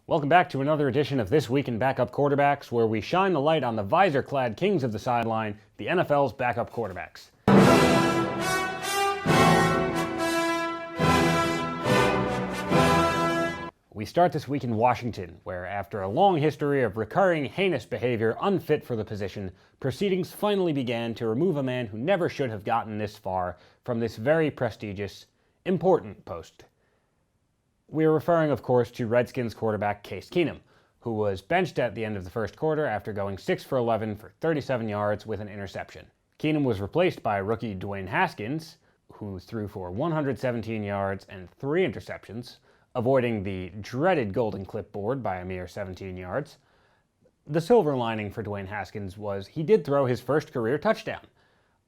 Welcome back to another edition of This Week in Backup Quarterbacks, where we shine the light on the visor-clad kings of the sideline, the NFL's backup quarterbacks. We start this week in Washington, where after a long history of recurring heinous behavior unfit for the position, proceedings finally began to remove a man who never should have gotten this far from this very prestigious, important post. We are referring, of course, to Redskins quarterback Case Keenum, who was benched at the end of the first quarter after going 6 for 11 for 37 yards with an interception. Keenum was replaced by rookie Dwayne Haskins, who threw for 117 yards and 3 interceptions, avoiding the dreaded golden clipboard by a mere 17 yards. The silver lining for Dwayne Haskins was he did throw his first career touchdown.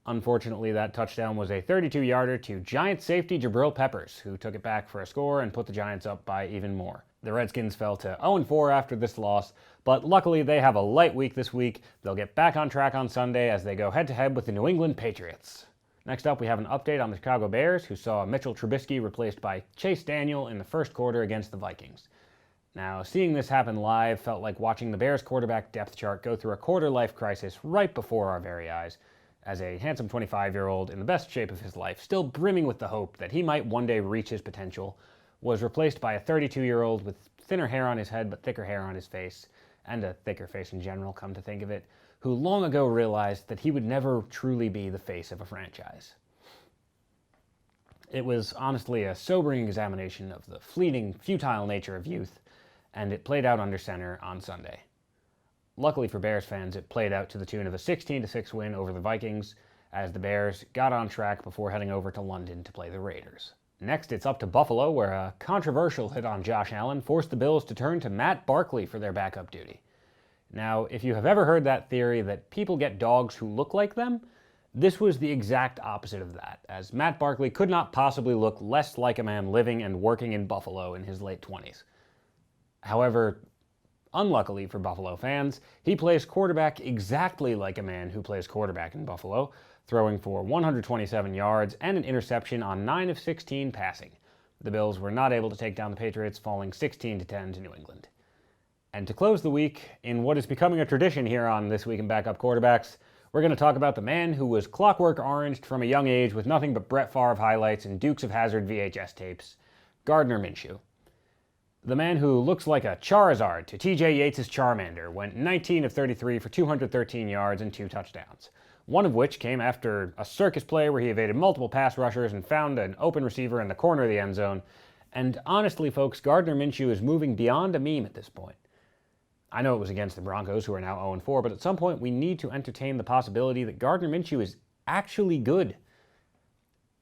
Unfortunately, that touchdown was a 32-yarder to Giants safety Jabril Peppers, who took it back for a score and put the Giants up by even more. The Redskins fell to 0-4 after this loss, but luckily they have a light week this week. They'll get back on track on Sunday as they go head-to-head with the New England Patriots. Next up, we have an update on the Chicago Bears, who saw Mitchell Trubisky replaced by Chase Daniel in the first quarter against the Vikings. Now, seeing this happen live felt like watching the Bears quarterback depth chart go through a quarter-life crisis right before our very eyes, as a handsome 25-year-old in the best shape of his life, still brimming with the hope that he might one day reach his potential, was replaced by a 32-year-old with thinner hair on his head but thicker hair on his face, and a thicker face in general, come to think of it, who long ago realized that he would never truly be the face of a franchise. It was honestly a sobering examination of the fleeting, futile nature of youth, and it played out under center on Sunday. Luckily for Bears fans, it played out to the tune of a 16-6 win over the Vikings, as the Bears got on track before heading over to London to play the Raiders. Next, it's up to Buffalo, where a controversial hit on Josh Allen forced the Bills to turn to Matt Barkley for their backup duty. Now, if you have ever heard that theory that people get dogs who look like them, this was the exact opposite of that, as Matt Barkley could not possibly look less like a man living and working in Buffalo in his late 20s. However, unluckily for Buffalo fans, he plays quarterback exactly like a man who plays quarterback in Buffalo, throwing for 127 yards and an interception on 9 of 16 passing. The Bills were not able to take down the Patriots, falling 16-10 to New England. And to close the week, in what is becoming a tradition here on This Week in Backup Quarterbacks, we're going to talk about the man who was clockwork oranged from a young age with nothing but Brett Favre highlights and Dukes of Hazzard VHS tapes, Gardner Minshew. The man who looks like a Charizard to TJ Yates' Charmander went 19 of 33 for 213 yards and 2 touchdowns, one of which came after a circus play where he evaded multiple pass rushers and found an open receiver in the corner of the end zone. And honestly, folks, Gardner Minshew is moving beyond a meme at this point. I know it was against the Broncos, who are now 0-4, but at some point we need to entertain the possibility that Gardner Minshew is actually good.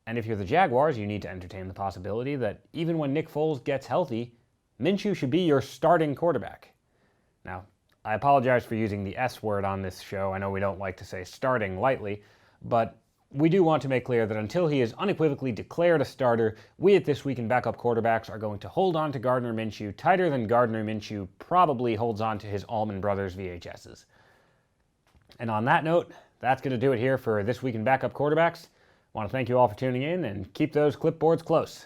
And if you're the Jaguars, you need to entertain the possibility that even when Nick Foles gets healthy, Minshew should be your starting quarterback. Now, I apologize for using the S word on this show. I know we don't like to say starting lightly, but we do want to make clear that until he is unequivocally declared a starter, we at This Week in Backup Quarterbacks are going to hold on to Gardner Minshew tighter than Gardner Minshew probably holds on to his Allman Brothers VHSs. And on that note, that's going to do it here for This Week in Backup Quarterbacks. I want to thank you all for tuning in, and keep those clipboards close.